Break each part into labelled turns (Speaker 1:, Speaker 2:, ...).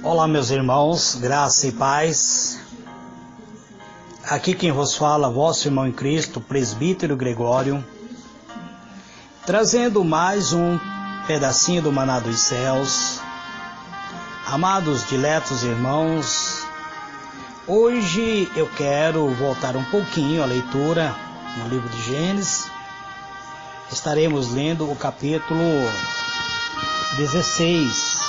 Speaker 1: Olá, meus irmãos, graça e paz. Aqui quem vos fala, vosso irmão em Cristo, presbítero Gregório, trazendo mais um pedacinho do maná dos céus. Amados, diletos irmãos, hoje eu quero voltar um pouquinho à leitura no livro de Gênesis. Estaremos lendo o capítulo 16.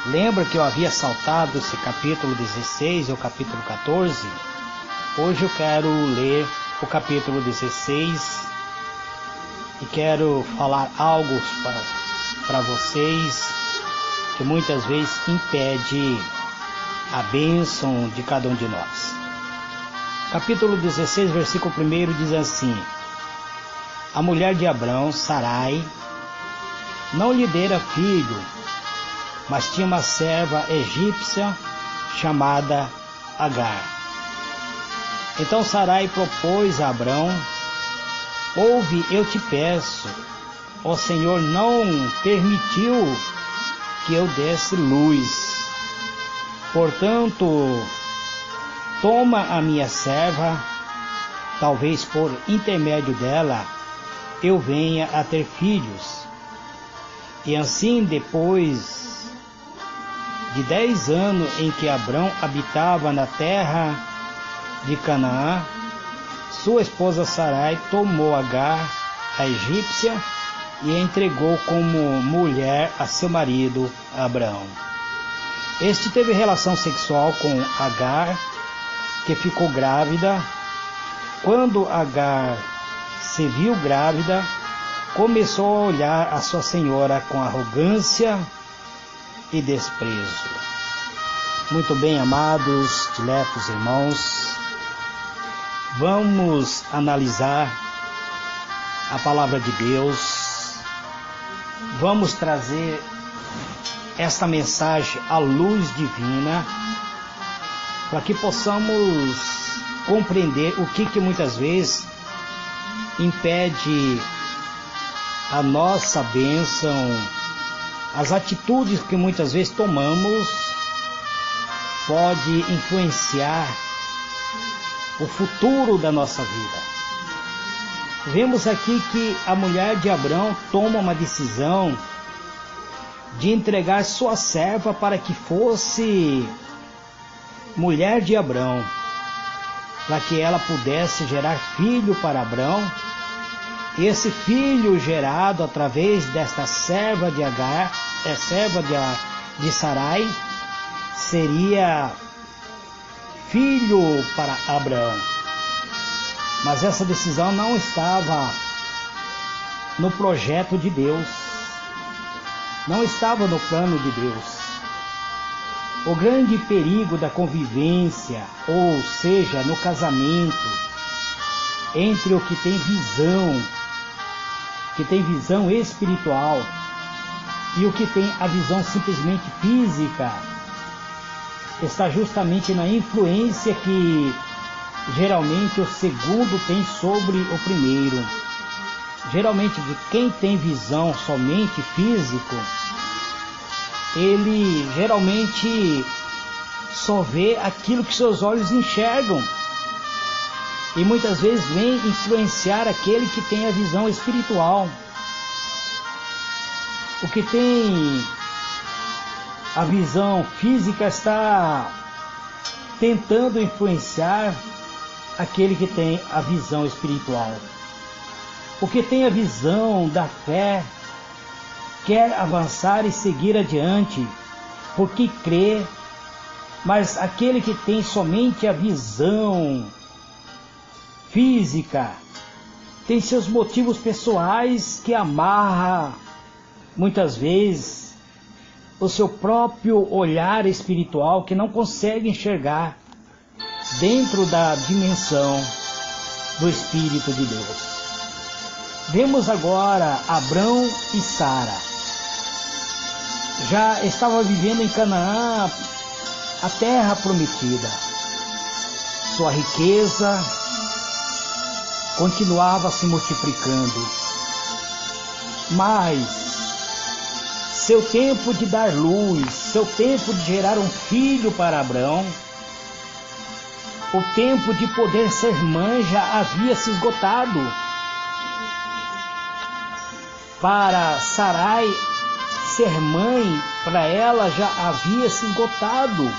Speaker 1: Lembra que eu havia saltado esse capítulo 16 e o capítulo 14? Hoje eu quero ler o capítulo 16 e quero falar algo para vocês que muitas vezes impede a bênção de cada um de nós. Capítulo 16, versículo 1 diz assim: A mulher de Abrão, Sarai, não lhe dera filho, mas tinha uma serva egípcia chamada Agar. Então Sarai propôs a Abrão: Ouve, eu te peço, o Senhor não permitiu que eu desse luz. Portanto, toma a minha serva, talvez por intermédio dela eu venha a ter filhos. E assim, depois de 10 anos em que Abrão habitava na terra de Canaã, sua esposa Sarai tomou Agar, a egípcia, e a entregou como mulher a seu marido Abrão. Este teve relação sexual com Agar, que ficou grávida. Quando Agar se viu grávida, começou a olhar a sua senhora com arrogância e desprezo. Muito bem, amados, diletos irmãos, vamos analisar a palavra de Deus, vamos trazer esta mensagem à luz divina, para que possamos compreender o que muitas vezes impede a nossa bênção. As atitudes que muitas vezes tomamos pode influenciar o futuro da nossa vida. Vemos aqui que a mulher de Abrão toma uma decisão de entregar sua serva para que fosse mulher de Abrão, para que ela pudesse gerar filho para Abrão. E esse filho gerado através desta serva de Agar, serva de Sarai, seria filho para Abraão. Mas essa decisão não estava no projeto de Deus, não estava no plano de Deus. O grande perigo da convivência, ou seja, no casamento, entre o que tem visão espiritual e o que tem a visão simplesmente física, está justamente na influência que geralmente o segundo tem sobre o primeiro. Geralmente quem tem visão somente físico, ele geralmente só vê aquilo que seus olhos enxergam. E muitas vezes vem influenciar aquele que tem a visão espiritual. O que tem a visão física está tentando influenciar aquele que tem a visão espiritual. O que tem a visão da fé quer avançar e seguir adiante, porque crê, mas aquele que tem somente a visão física tem seus motivos pessoais que amarra muitas vezes o seu próprio olhar espiritual, que não consegue enxergar dentro da dimensão do Espírito de Deus. Vemos agora Abrão e Sara. Já estava vivendo em Canaã, a terra prometida. Sua riqueza continuava se multiplicando. Mas seu tempo de dar luz, seu tempo de gerar um filho para Abrão, o tempo de poder ser mãe já havia se esgotado. Para Sarai ser mãe, para ela já havia se esgotado.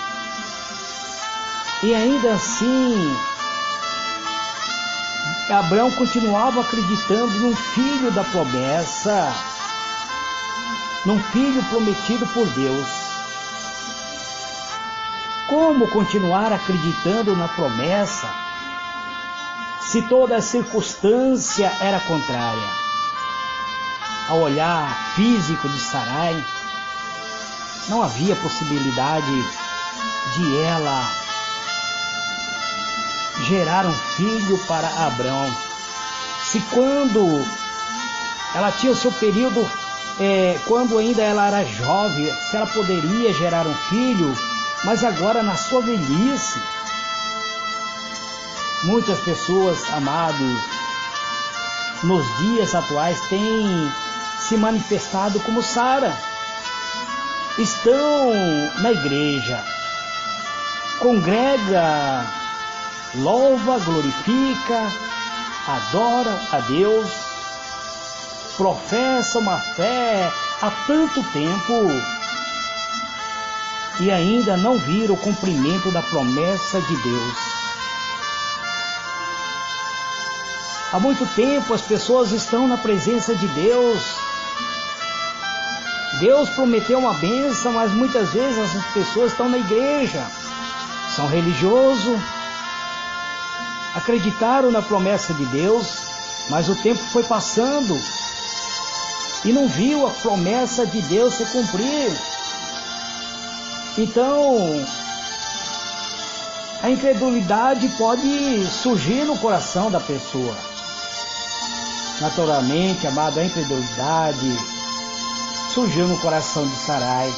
Speaker 1: E ainda assim, Abrão continuava acreditando num filho da promessa, num filho prometido por Deus. Como continuar acreditando na promessa se toda a circunstância era contrária? Ao olhar físico de Sarai, não havia possibilidade de ela gerar um filho para Abrão. Se quando ela tinha o seu período, quando ainda ela era jovem, se ela poderia gerar um filho, mas agora na sua velhice. Muitas pessoas, amados, nos dias atuais têm se manifestado como Sara. Estão na igreja, congrega, louva, glorifica, adora a Deus, professa uma fé há tanto tempo e ainda não viram o cumprimento da promessa de Deus. Há muito tempo as pessoas estão na presença de Deus. Deus prometeu uma bênção, mas muitas vezes as pessoas estão na igreja, são religiosos, acreditaram na promessa de Deus, mas o tempo foi passando e não viu a promessa de Deus se cumprir. Então, a incredulidade pode surgir no coração da pessoa. Naturalmente, amado, a incredulidade surgiu no coração de Sarai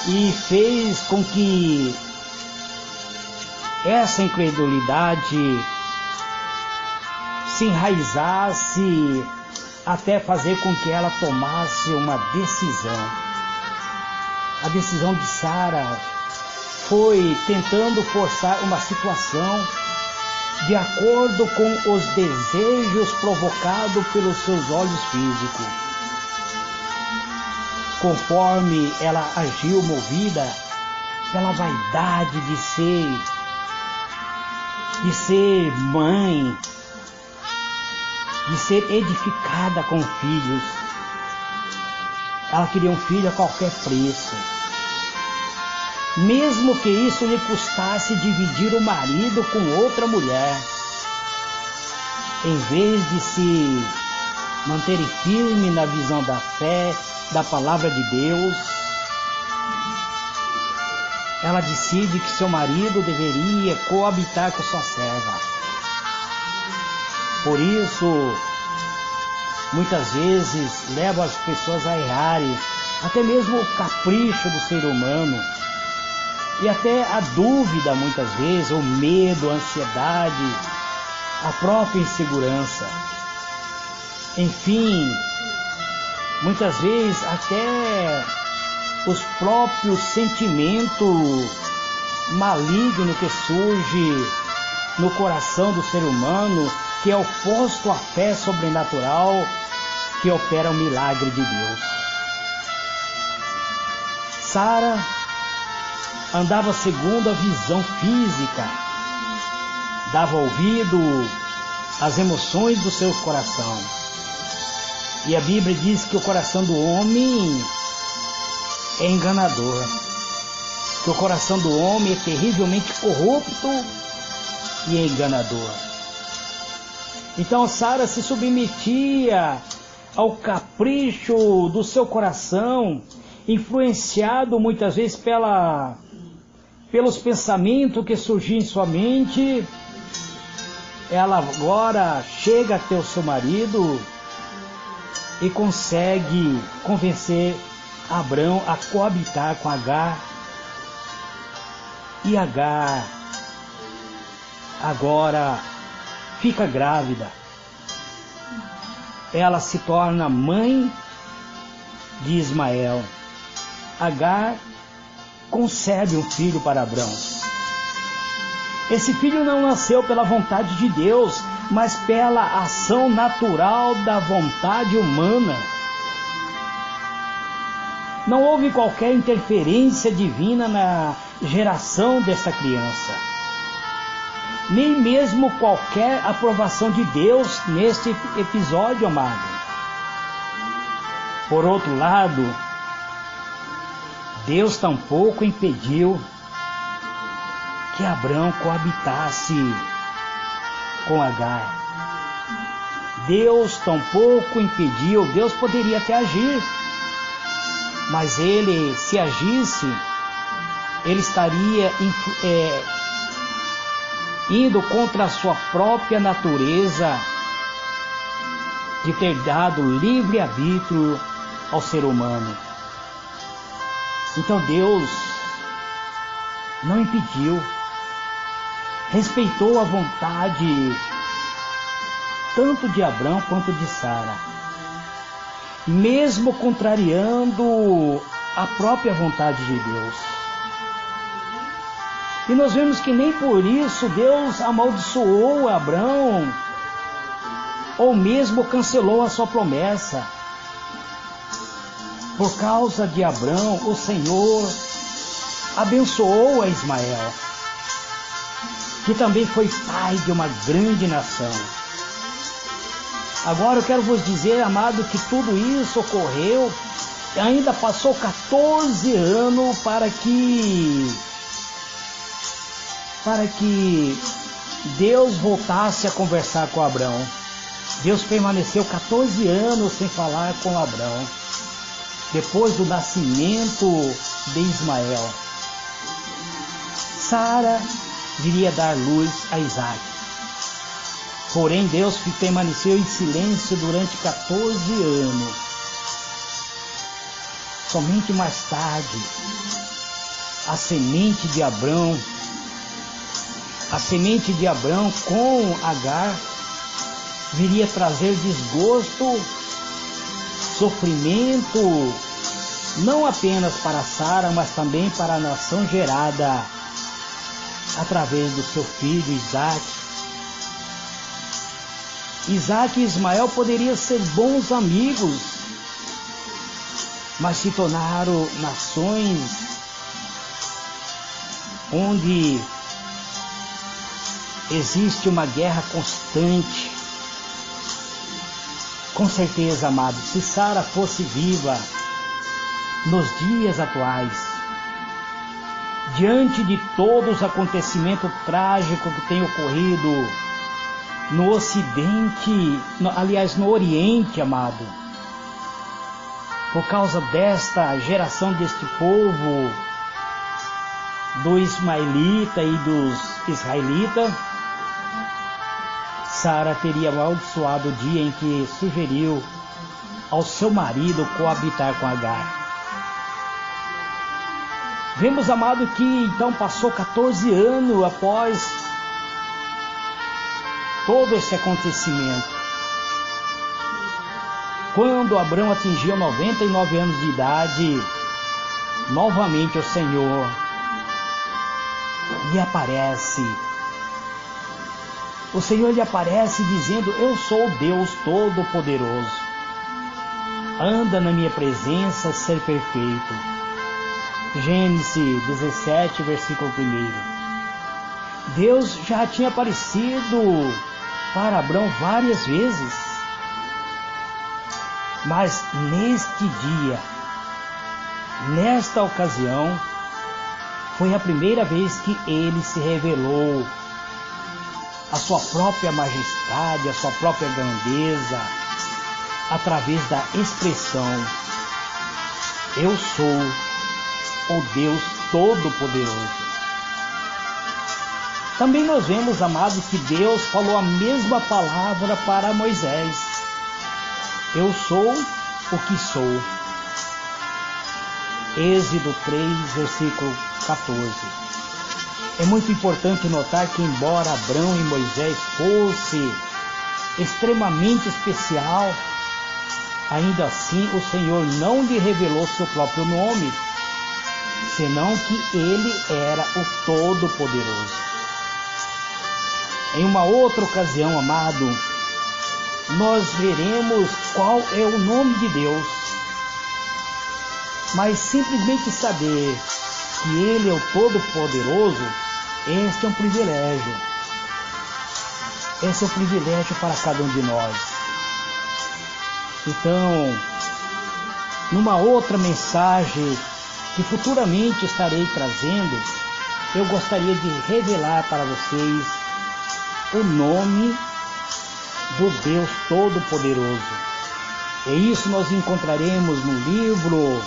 Speaker 1: e fez com que essa incredulidade se enraizasse até fazer com que ela tomasse uma decisão. A decisão de Sara foi tentando forçar uma situação de acordo com os desejos provocados pelos seus olhos físicos. Conforme ela agiu movida pela vaidade de ser mãe, de ser edificada com filhos. Ela queria um filho a qualquer preço. Mesmo que isso lhe custasse dividir o marido com outra mulher. Em vez de se manter firme na visão da fé, da palavra de Deus, ela decide que seu marido deveria coabitar com sua serva. Por isso, muitas vezes leva as pessoas a errarem, até mesmo o capricho do ser humano, e até a dúvida muitas vezes, o medo, a ansiedade, a própria insegurança. Enfim, muitas vezes até os próprios sentimentos malignos que surge no coração do ser humano, que é oposto à fé sobrenatural que opera o milagre de Deus. Sara andava segundo a visão física, dava ouvido às emoções do seu coração. E a Bíblia diz que o coração do homem é enganador, que o coração do homem é terrivelmente corrupto e é enganador. Então Sara se submetia ao capricho do seu coração, influenciado muitas vezes pelos pensamentos que surgiam em sua mente. Ela agora chega até o seu marido e consegue convencer Abrão a coabitar com Agar. E Agar agora fica grávida. Ela se torna mãe de Ismael, Agar concebe um filho para Abrão. Esse filho não nasceu pela vontade de Deus, mas pela ação natural da vontade humana. Não houve qualquer interferência divina na geração dessa criança, nem mesmo qualquer aprovação de Deus neste episódio, amado. Por outro lado, Deus tampouco impediu que Abrão coabitasse com Agar. Deus tampouco impediu, Deus poderia até agir, mas ele, se agisse, ele estaria indo contra a sua própria natureza de ter dado livre-arbítrio ao ser humano. Então Deus não impediu, respeitou a vontade tanto de Abrão quanto de Sara, mesmo contrariando a própria vontade de Deus. E nós vemos que nem por isso Deus amaldiçoou Abrão, ou mesmo cancelou a sua promessa. Por causa de Abrão, o Senhor abençoou a Ismael, que também foi pai de uma grande nação. Agora eu quero vos dizer, amado, que tudo isso ocorreu, ainda passou 14 anos para que Deus voltasse a conversar com Abrão. Deus permaneceu 14 anos sem falar com Abrão, depois do nascimento de Ismael. Sara viria dar luz a Isaac. Porém, Deus permaneceu em silêncio durante 14 anos. Somente mais tarde, a semente de Abrão com Agar viria trazer desgosto, sofrimento, não apenas para Sara, mas também para a nação gerada através do seu filho Isaac. Isaac e Ismael poderiam ser bons amigos, mas se tornaram nações onde existe uma guerra constante. Com certeza, amado, se Sara fosse viva nos dias atuais, diante de todos os acontecimentos trágicos que têm ocorrido no Ocidente, no Oriente, amado, por causa desta geração, deste povo, do ismaelita e dos israelitas, Sara teria amaldiçoado o dia em que sugeriu ao seu marido coabitar com Agar. Vemos, amado, que então passou 14 anos após todo esse acontecimento. Quando Abrão atingiu 99 anos de idade, novamente o Senhor lhe aparece. O Senhor lhe aparece dizendo: eu sou Deus Todo-Poderoso. Anda na minha presença, ser perfeito. Gênesis 17, versículo 1. Deus já tinha aparecido para Abrão várias vezes, mas neste dia, nesta ocasião, foi a primeira vez que ele se revelou a sua própria majestade, a sua própria grandeza, através da expressão: eu sou o Deus Todo-Poderoso. Também nós vemos, amados, que Deus falou a mesma palavra para Moisés: eu sou o que sou. Êxodo 3, versículo 14. É muito importante notar que, embora Abrão e Moisés fosse extremamente especial, ainda assim o Senhor não lhe revelou seu próprio nome, senão que ele era o Todo-Poderoso. Em uma outra ocasião, amado, nós veremos qual é o nome de Deus, mas simplesmente saber que Ele é o Todo-Poderoso, este é um privilégio. Esse é um privilégio para cada um de nós. Então, numa outra mensagem que futuramente estarei trazendo, eu gostaria de revelar para vocês o nome do Deus Todo-Poderoso. E isso nós encontraremos no livro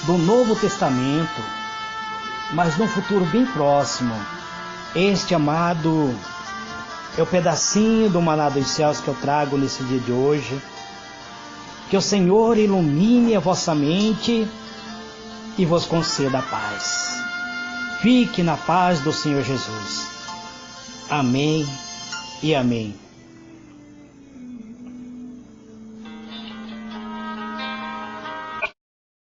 Speaker 1: do Novo Testamento, mas num futuro bem próximo. Este, amado, é o pedacinho do maná dos céus que eu trago nesse dia de hoje. Que o Senhor ilumine a vossa mente e vos conceda a paz. Fique na paz do Senhor Jesus. Amém e amém.